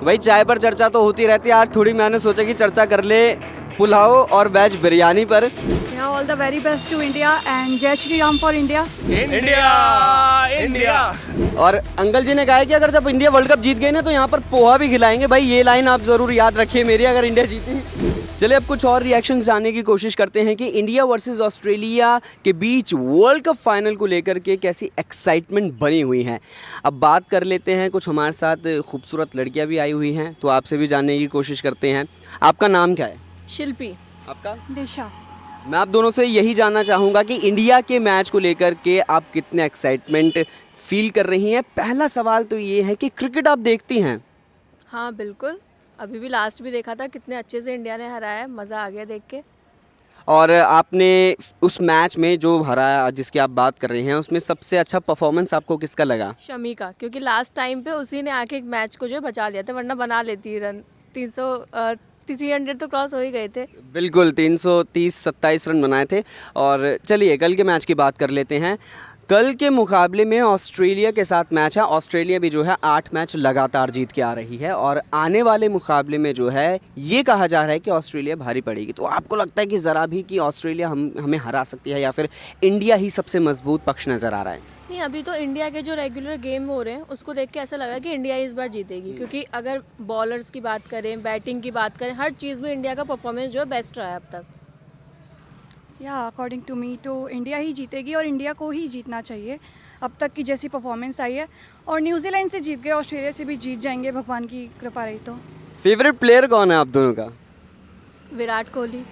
भाई चाय पर चर्चा तो होती रहती है, आज थोड़ी मैंने सोचा कि चर्चा कर ले पुलाव और वेज बिरयानी पर। Yeah, all the very best to India and Jai Shri Ram for India. India India. और अंकल जी ने कहा है कि अगर जब इंडिया वर्ल्ड कप जीत गई ना तो यहाँ पर पोहा भी खिलाएंगे। भाई ये लाइन आप ज़रूर याद रखिए मेरी, अगर इंडिया जीती। चलिए अब कुछ और रिएक्शन जानने की कोशिश करते हैं कि इंडिया वर्सेस ऑस्ट्रेलिया के बीच वर्ल्ड कप फाइनल को लेकर के कैसी एक्साइटमेंट बनी हुई है। अब बात कर लेते हैं, कुछ हमारे साथ खूबसूरत लड़कियां भी आई हुई हैं, तो आपसे भी जानने की कोशिश करते हैं। आपका नाम क्या है? शिल्पी। आपका? Disha. मैं आप दोनों से यही जानना चाहूँगा कि इंडिया के मैच को लेकर के आप कितने एक्साइटमेंट फील कर रही हैं। पहला सवाल तो ये है कि क्रिकेट आप देखती हैं? हाँ बिल्कुल, अभी भी लास्ट भी देखा था, कितने अच्छे से इंडिया ने हराया है, मज़ा आ गया देख के। और आपने उस मैच में जो हराया जिसकी आप बात कर रहे हैं, उसमें सबसे अच्छा परफॉर्मेंस आपको किसका लगा? शमी का, क्योंकि लास्ट टाइम पे उसी ने आके एक मैच को जो है बचा लिया था, वरना बना लेती रन। 300 तो क्रॉस हो ही गए थे। बिल्कुल 330-27 रन बनाए थे। और चलिए कल के मैच की बात कर लेते हैं। कल के मुकाबले में ऑस्ट्रेलिया के साथ मैच है। ऑस्ट्रेलिया भी जो है 8 मैच लगातार जीत के आ रही है और आने वाले मुकाबले में जो है ये कहा जा रहा है कि ऑस्ट्रेलिया भारी पड़ेगी। तो आपको लगता है कि ज़रा भी कि ऑस्ट्रेलिया हमें हरा सकती है या फिर इंडिया ही सबसे मजबूत पक्ष नज़र आ रहा है? नहीं, अभी तो इंडिया के जो रेगुलर गेम हो रहे हैं उसको देख के ऐसा लग रहा है कि इंडिया इस बार जीतेगी, क्योंकि अगर बॉलर्स की बात करें, बैटिंग की बात करें, हर चीज़ में इंडिया का परफॉर्मेंस जो है बेस्ट रहा है अब तक। या अकॉर्डिंग टू मी तो इंडिया ही जीतेगी और इंडिया को ही जीतना चाहिए। अब तक की जैसी परफॉर्मेंस आई है, और न्यूजीलैंड से जीत गए, ऑस्ट्रेलिया से भी जीत जाएंगे भगवान की कृपा रही तो। फेवरेट प्लेयर कौन है आप दोनों का? विराट कोहली।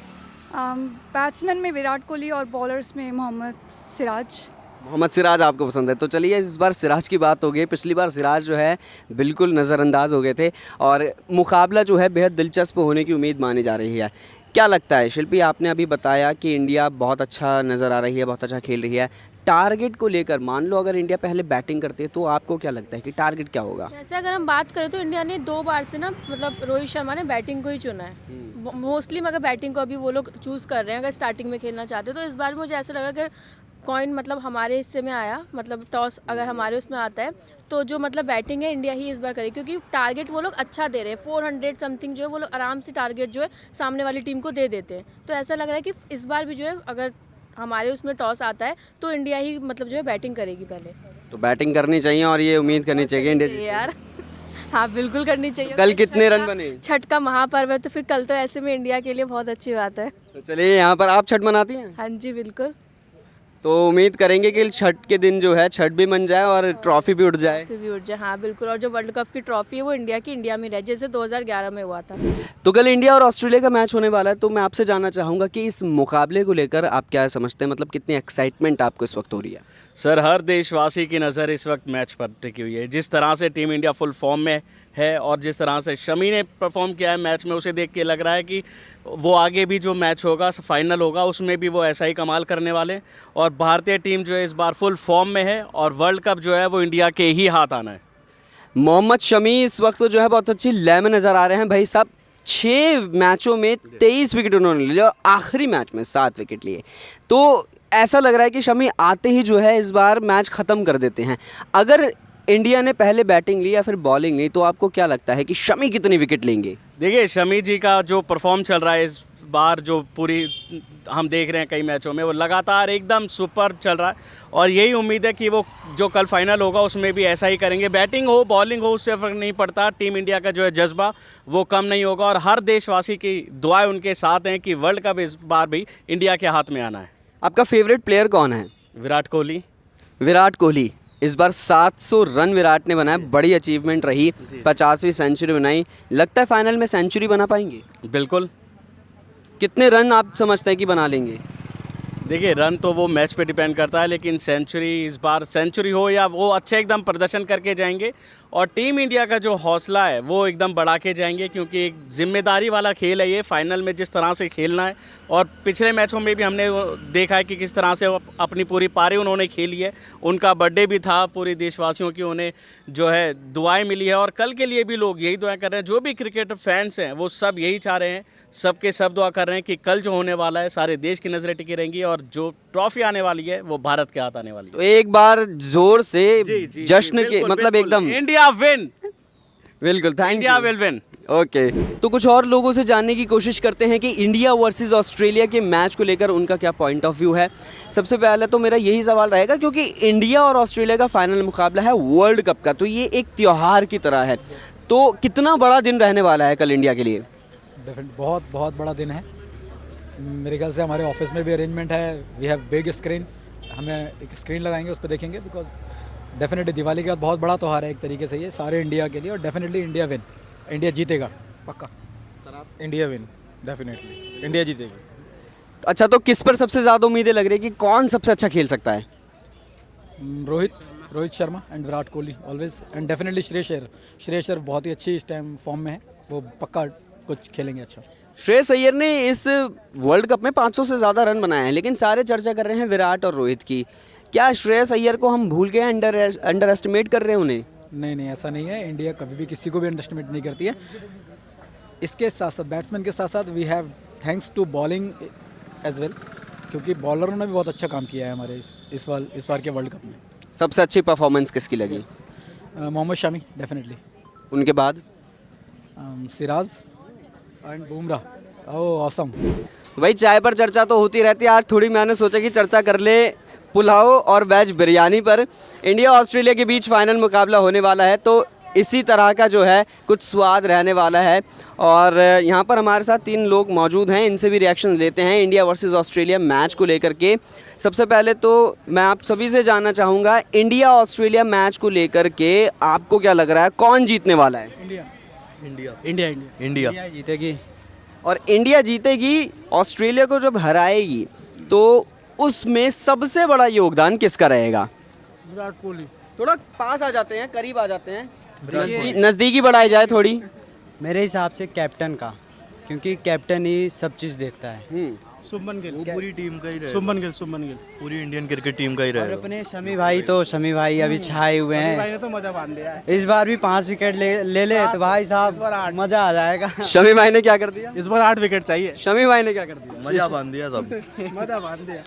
बैट्समैन में विराट कोहली और बॉलर्स में मोहम्मद सिराज। मोहम्मद सिराज आपको पसंद है? तो चलिए इस बार सिराज की बात हो गई। पिछली बार सिराज जो है बिल्कुल नज़रअंदाज हो गए थे और मुकाबला जो है बेहद दिलचस्प होने की उम्मीद मानी जा रही है। क्या लगता है शिल्पी, आपने अभी बताया कि इंडिया बहुत अच्छा नज़र आ रही है, बहुत अच्छा खेल रही है, टारगेट को लेकर मान लो अगर इंडिया पहले बैटिंग करती है तो आपको क्या लगता है कि टारगेट क्या होगा? वैसे अगर हम बात करें तो इंडिया ने 2 बार से ना, मतलब रोहित शर्मा ने बैटिंग को ही चुना है मोस्टली, मगर बैटिंग को अभी वो लोग चूज़ कर रहे हैं अगर स्टार्टिंग में खेलना चाहते हैं। तो इस बार मुझे ऐसा लगा अगर कॉइन मतलब हमारे हिस्से में आया, मतलब टॉस अगर हमारे उसमें आता है तो जो मतलब बैटिंग है इंडिया ही इस बार करेगी, क्योंकि टारगेट वो लोग अच्छा दे रहे हैं। 400 समथिंग जो है वो लोग आराम से टारगेट जो है सामने वाली टीम को दे देते हैं। तो ऐसा लग रहा है कि इस बार भी जो है अगर हमारे उसमें टॉस आता है तो इंडिया ही मतलब जो है बैटिंग करेगी पहले। तो बैटिंग करनी चाहिए और ये उम्मीद करनी चाहिए इंडिया जीतेगी। यार हाँ बिल्कुल करनी चाहिए। कल कितने रन बने? छठ का महापर्व है तो फिर कल तो ऐसे में इंडिया के लिए बहुत अच्छी बात है। तो चलिए यहाँ पर आप छठ मनाती हैं? हाँ जी बिल्कुल। तो उम्मीद करेंगे कि छठ के दिन जो है छठ भी बन जाए और ट्रॉफी भी उठ जाए। फिर भी उठ जाए, हाँ बिल्कुल। और जो वर्ल्ड कप की ट्रॉफी है वो इंडिया में रहे, जैसे 2011 में हुआ था। तो कल इंडिया और ऑस्ट्रेलिया का मैच होने वाला है, तो मैं आपसे जानना चाहूँगा कि इस मुकाबले को लेकर आप क्या समझते हैं, मतलब कितनी एक्साइटमेंट आपको इस वक्त हो रही है? सर, हर देशवासी की नज़र इस वक्त मैच पर टिकी हुई है। जिस तरह से टीम इंडिया फुल फॉर्म में है और जिस तरह से शमी ने परफॉर्म किया है मैच में, उसे देख के लग रहा है कि वो आगे भी जो मैच होगा, फाइनल होगा, उसमें भी वो ऐसा ही कमाल करने वाले हैं। और भारतीय टीम जो है इस बार फुल फॉर्म में है और वर्ल्ड कप जो है वो इंडिया के ही हाथ आना है। मोहम्मद शमी इस वक्त जो है बहुत अच्छी लय में नज़र आ रहे हैं भाई साहब। 6 मैचों में 23 विकेट उन्होंने लिए और आखिरी मैच में 7 विकेट लिए। तो ऐसा लग रहा है कि शमी आते ही जो है इस बार मैच ख़त्म कर देते हैं। अगर इंडिया ने पहले बैटिंग ली या फिर बॉलिंग ली तो आपको क्या लगता है कि शमी कितनी विकेट लेंगे? देखिए, शमी जी का जो परफॉर्म चल रहा है इस बार, जो पूरी हम देख रहे हैं कई मैचों में, वो लगातार एकदम सुपर चल रहा है और यही उम्मीद है कि वो जो कल फाइनल होगा उसमें भी ऐसा ही करेंगे। बैटिंग हो बॉलिंग हो उससे फ़र्क नहीं पड़ता, टीम इंडिया का जो है जज्बा वो कम नहीं होगा और हर देशवासी की दुआएं उनके साथ हैं कि वर्ल्ड कप इस बार भी इंडिया के हाथ में आना है। आपका फेवरेट प्लेयर कौन है? विराट कोहली। विराट कोहली इस बार 700 रन विराट ने बनाए, बड़ी अचीवमेंट रही, 50वीं सेंचुरी बनाई। लगता है फाइनल में सेंचुरी बना पाएंगे? बिल्कुल। कितने रन आप समझते हैं कि बना लेंगे? देखिए, रन तो वो मैच पे डिपेंड करता है, लेकिन सेंचुरी इस बार सेंचुरी हो या वो अच्छे एकदम प्रदर्शन करके जाएंगे और टीम इंडिया का जो हौसला है वो एकदम बढ़ा के जाएंगे, क्योंकि एक जिम्मेदारी वाला खेल है ये। फाइनल में जिस तरह से खेलना है और पिछले मैचों में भी हमने देखा है कि किस तरह से अपनी पूरी पारी उन्होंने खेली है। उनका बर्थडे भी था, पूरी देशवासियों की उन्हें जो है दुआएं मिली है और कल के लिए भी लोग यही दुआएं कर रहे हैं। जो भी क्रिकेट फैंस हैं वो सब यही चाह रहे हैं, सबके सब दुआ कर रहे हैं कि कल जो होने वाला है सारे देश की नज़रें टिकी रहेंगी और जो ट्रॉफी आने वाली है वो भारत के हाथ आने वाली है। तो एक बार जोर से जी, जश्न के बिल्कुल, मतलब बिल्कुल। एकदम इंडिया विन। बिल्कुल, thank India you. Will win. Okay, तो कुछ और लोगों से जानने की कोशिश करते हैं कि इंडिया वर्सेस ऑस्ट्रेलिया के मैच को लेकर उनका क्या पॉइंट ऑफ व्यू है। सबसे पहले तो मेरा यही सवाल रहेगा, क्योंकि इंडिया और ऑस्ट्रेलिया का फाइनल मुकाबला है वर्ल्ड कप का, तो ये एक त्यौहार की तरह है, तो कितना बड़ा दिन रहने वाला है कल इंडिया के लिए? डेफिनेट बहुत बहुत बड़ा दिन है। मेरे ख्याल से हमारे ऑफिस में भी अरेंजमेंट है, वी हैव बिग स्क्रीन, हमें एक स्क्रीन लगाएंगे, उस पर देखेंगे, बिकॉज डेफिनेटली दिवाली के बाद बहुत बड़ा त्यौहार है एक तरीके से ये सारे इंडिया के लिए, और डेफिनेटली इंडिया विन, इंडिया जीतेगा पक्का। इंडिया विन, डेफिनेटली इंडिया जीतेगी। अच्छा, तो किस पर सबसे ज़्यादा उम्मीदें लग रही है कि कौन सबसे अच्छा खेल सकता है? Rohit Sharma and Virat Kohli always, and definitely Shreyas Iyer बहुत ही अच्छी इस टाइम फॉर्म में है, वो पक्का कुछ खेलेंगे अच्छा। श्रेयस अय्यर ने इस वर्ल्ड कप में 500 से ज़्यादा रन बनाए हैं, लेकिन सारे चर्चा कर रहे हैं विराट और रोहित की। क्या श्रेयस अय्यर को हम भूल गए, अंडर एस्टिमेट कर रहे हैं उन्हें? नहीं, ऐसा नहीं है, इंडिया कभी भी किसी को भी अंडरस्टिमेट नहीं करती है। इसके साथ साथ बैट्समैन के साथ साथ we have thanks to bowling as well, क्योंकि बॉलरों ने भी बहुत अच्छा काम किया है हमारे इस बार के वर्ल्ड कप में। सबसे अच्छी परफॉर्मेंस किसकी लगी? मोहम्मद शमी डेफिनेटली, उनके बाद Siraj and Bumrah. Oh awesome. भाई चाय पर चर्चा तो होती रहती है, आज थोड़ी मैंने सोचा कि चर्चा कर ले पुलाव और वेज बिरयानी पर। इंडिया ऑस्ट्रेलिया के बीच फाइनल मुकाबला होने वाला है, तो इसी तरह का जो है कुछ स्वाद रहने वाला है। और यहाँ पर हमारे साथ 3 लोग मौजूद हैं, इनसे भी रिएक्शन लेते हैं इंडिया वर्सेस ऑस्ट्रेलिया मैच को लेकर के। सबसे पहले तो मैं आप सभी से जानना चाहूँगा, इंडिया ऑस्ट्रेलिया मैच को लेकर के आपको क्या लग रहा है, कौन जीतने वाला है? इंडिया जीतेगी। और इंडिया जीतेगी, ऑस्ट्रेलिया को जब हराएगी तो उसमें सबसे बड़ा योगदान किसका रहेगा? विराट कोहली। थोड़ा पास आ जाते हैं, करीब आ जाते हैं, नज़दीकी बढ़ाई जाए थोड़ी। मेरे हिसाब से कैप्टन का, क्योंकि कैप्टन ही सब चीज़ देखता है। शुभमन गिल, वो पूरी टीम का ही रहेगा। शुभमन गिल पूरी इंडियन क्रिकेट टीम का ही और रहेगा। अपने शमी भाई अभी छाए हुए हैं, भाई ने तो मजा बांध दिया है। इस बार भी 5 विकेट ले तो भाई साहब मज़ा आ जाएगा। शमी भाई ने क्या कर दिया? इस बार 8 विकेट चाहिए। शमी भाई ने क्या कर दिया? मजा बांध दिया सब। मजा बांध दिया।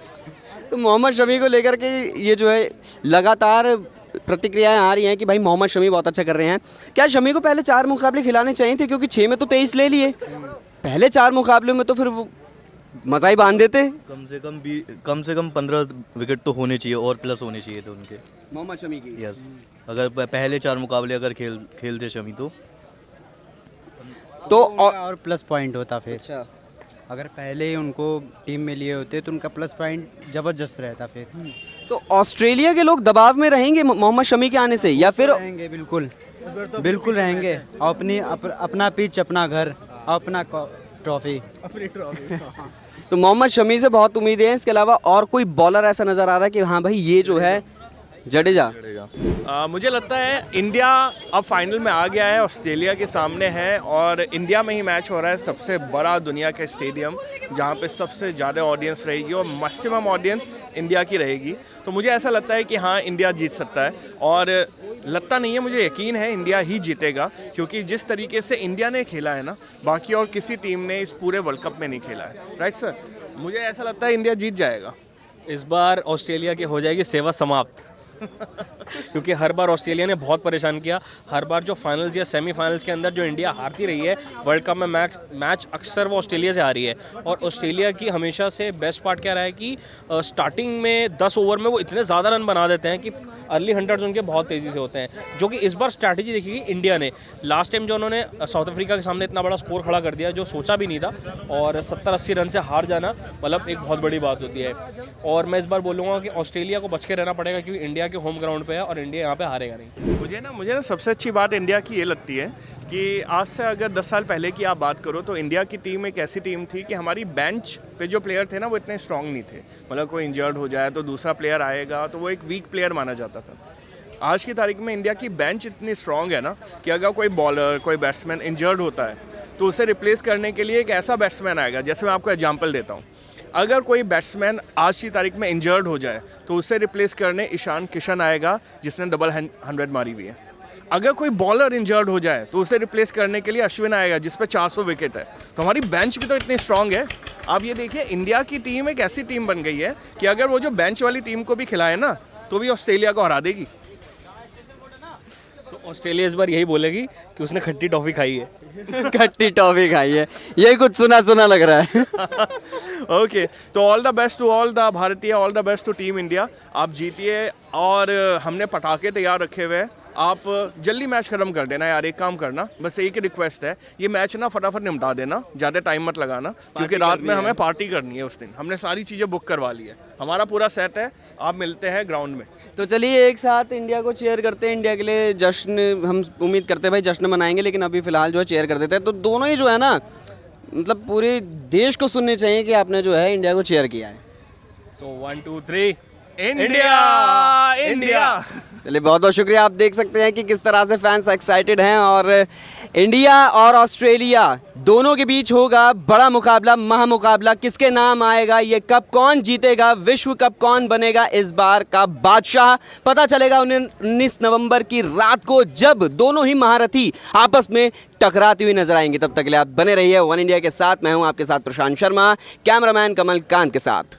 तो मोहम्मद शमी को लेकर के ये जो है लगातार प्रतिक्रियाएं आ रही हैं कि भाई मोहम्मद शमी बहुत अच्छा कर रहे हैं। क्या शमी को पहले 4 मुकाबले खिलाने चाहिए थे, क्योंकि 6 में तो 23 ले लिए, पहले 4 मुकाबलों में तो फिर वो मज़ा ही बांध देते। कम से कम 15 विकेट तो होने चाहिए और प्लस होने चाहिए थे उनके, मोहम्मद शमी की। यस। अगर पहले 4 मुकाबले अगर खेलते शमी तो और प्लस पॉइंट होता फिर। अच्छा, अगर पहले ही उनको टीम में लिए होते तो उनका प्लस पॉइंट ज़बरदस्त रहता फिर। तो ऑस्ट्रेलिया के लोग दबाव में रहेंगे मोहम्मद शमी के आने से, या फिर रहेंगे? बिल्कुल रहेंगे। अपना पिच, अपना घर, अपना ट्रॉफी। तो मोहम्मद शमी से बहुत उम्मीदें हैं। इसके अलावा और कोई बॉलर ऐसा नज़र आ रहा है कि हाँ भाई ये जो है जडेजा? मुझे लगता है इंडिया अब फाइनल में आ गया है, ऑस्ट्रेलिया के सामने है, और इंडिया में ही मैच हो रहा है, सबसे बड़ा दुनिया का स्टेडियम जहाँ पे सबसे ज़्यादा ऑडियंस रहेगी और मैक्सिमम ऑडियंस इंडिया की रहेगी। तो मुझे ऐसा लगता है कि हाँ इंडिया जीत सकता है, और लगता नहीं है, मुझे यकीन है इंडिया ही जीतेगा, क्योंकि जिस तरीके से इंडिया ने खेला है ना, बाकी और किसी टीम ने इस पूरे वर्ल्ड कप में नहीं खेला है। राइट सर, मुझे ऐसा लगता है इंडिया जीत जाएगा। इस बार ऑस्ट्रेलिया की हो जाएगी सेवा समाप्त। क्योंकि हर बार ऑस्ट्रेलिया ने बहुत परेशान किया। हर बार जो फाइनल्स या सेमीफाइनल्स के अंदर जो इंडिया हारती रही है वर्ल्ड कप में मैच अक्सर वो ऑस्ट्रेलिया से हारी है। और ऑस्ट्रेलिया की हमेशा से बेस्ट पार्ट क्या रहा है कि स्टार्टिंग में 10 ओवर में वो इतने ज़्यादा रन बना देते हैं कि अर्ली हंड्रेड्स उनके बहुत तेज़ी से होते हैं, जो कि इस बार स्ट्रैटेजी देखिए इंडिया ने। लास्ट टाइम जो उन्होंने साउथ अफ्रीका के सामने इतना बड़ा स्कोर खड़ा कर दिया जो सोचा भी नहीं था, और 70-80 रन से हार जाना मतलब एक बहुत बड़ी बात होती है। और मैं इस बार बोलूँगा कि ऑस्ट्रेलिया को बच के रहना पड़ेगा, क्योंकि इंडिया के होम ग्राउंड पे है और इंडिया यहाँ पे हारेगा नहीं। मुझे ना सबसे अच्छी बात इंडिया की ये लगती है कि आज से अगर 10 साल पहले की आप बात करो तो इंडिया की टीम एक ऐसी टीम थी कि हमारी बेंच पे जो प्लेयर थे ना वो इतने स्ट्रांग नहीं थे। मतलब कोई इंजर्ड हो जाए तो दूसरा प्लेयर आएगा तो वो एक वीक प्लेयर माना जाता था। आज की तारीख में इंडिया की बेंच इतनी स्ट्रांग है ना कि अगर कोई बॉलर, कोई बैट्समैन इंजर्ड होता है तो उसे रिप्लेस करने के लिए एक ऐसा बैट्समैन आएगा। जैसे मैं आपको एग्जांपल देता हूँ, अगर कोई बैट्समैन आज की तारीख में इंजर्ड हो जाए तो उसे रिप्लेस करने ईशान किशन आएगा जिसने डबल 100 मारी हुई है। अगर कोई बॉलर इंजर्ड हो जाए तो उसे रिप्लेस करने के लिए अश्विन आएगा जिस पे 400 विकेट है। तो हमारी बेंच भी तो इतनी स्ट्रांग है। आप ये देखिए इंडिया की टीम एक ऐसी टीम बन गई है कि अगर वो जो बेंच वाली टीम को भी खिलाए ना तो भी ऑस्ट्रेलिया को हरा देगी। ऑस्ट्रेलिया इस बार यही बोलेगी कि उसने खट्टी टॉफ़ी खाई है। खट्टी टॉफी खाई है, यही कुछ सुना सुना लग रहा है। ओके, तो all the best to all the भारतीय, all the best to team India. आप जीतिए और हमने पटाखे तैयार रखे हुए हैं। आप जल्दी मैच खत्म कर देना यार, एक काम करना, बस एक ही रिक्वेस्ट है, ये मैच ना फटाफट निपटा देना, ज़्यादा टाइम मत लगाना, क्योंकि रात में हमें पार्टी करनी है उस दिन। हमने सारी चीज़ें बुक करवा ली है, हमारा पूरा सेट है। आप मिलते हैं ग्राउंड में। तो चलिए एक साथ इंडिया को चेयर करते हैं, इंडिया के लिए जश्न, हम उम्मीद करते हैं भाई जश्न मनाएंगे, लेकिन अभी फिलहाल जो है चेयर कर देते हैं। तो दोनों ही जो है ना, मतलब पूरे देश को सुनने चाहिए कि आपने जो है इंडिया को चेयर किया है। सो 1 2 3 इंडिया इंडिया। चलिए बहुत बहुत शुक्रिया। आप देख सकते हैं कि किस तरह से फैंस एक्साइटेड हैं, और इंडिया और ऑस्ट्रेलिया दोनों के बीच होगा बड़ा मुकाबला, महामुकाबला। किसके नाम आएगा, ये कप कौन जीतेगा, विश्व कप कौन बनेगा इस बार का बादशाह, पता चलेगा 19 नवंबर की रात को, जब दोनों ही महारथी आपस में टकराती हुई नजर आएंगे। तब तक के लिए आप बने रहिए वन इंडिया के साथ। मैं हूं आपके साथ प्रशांत शर्मा, कैमरामैन कमल कांत के साथ।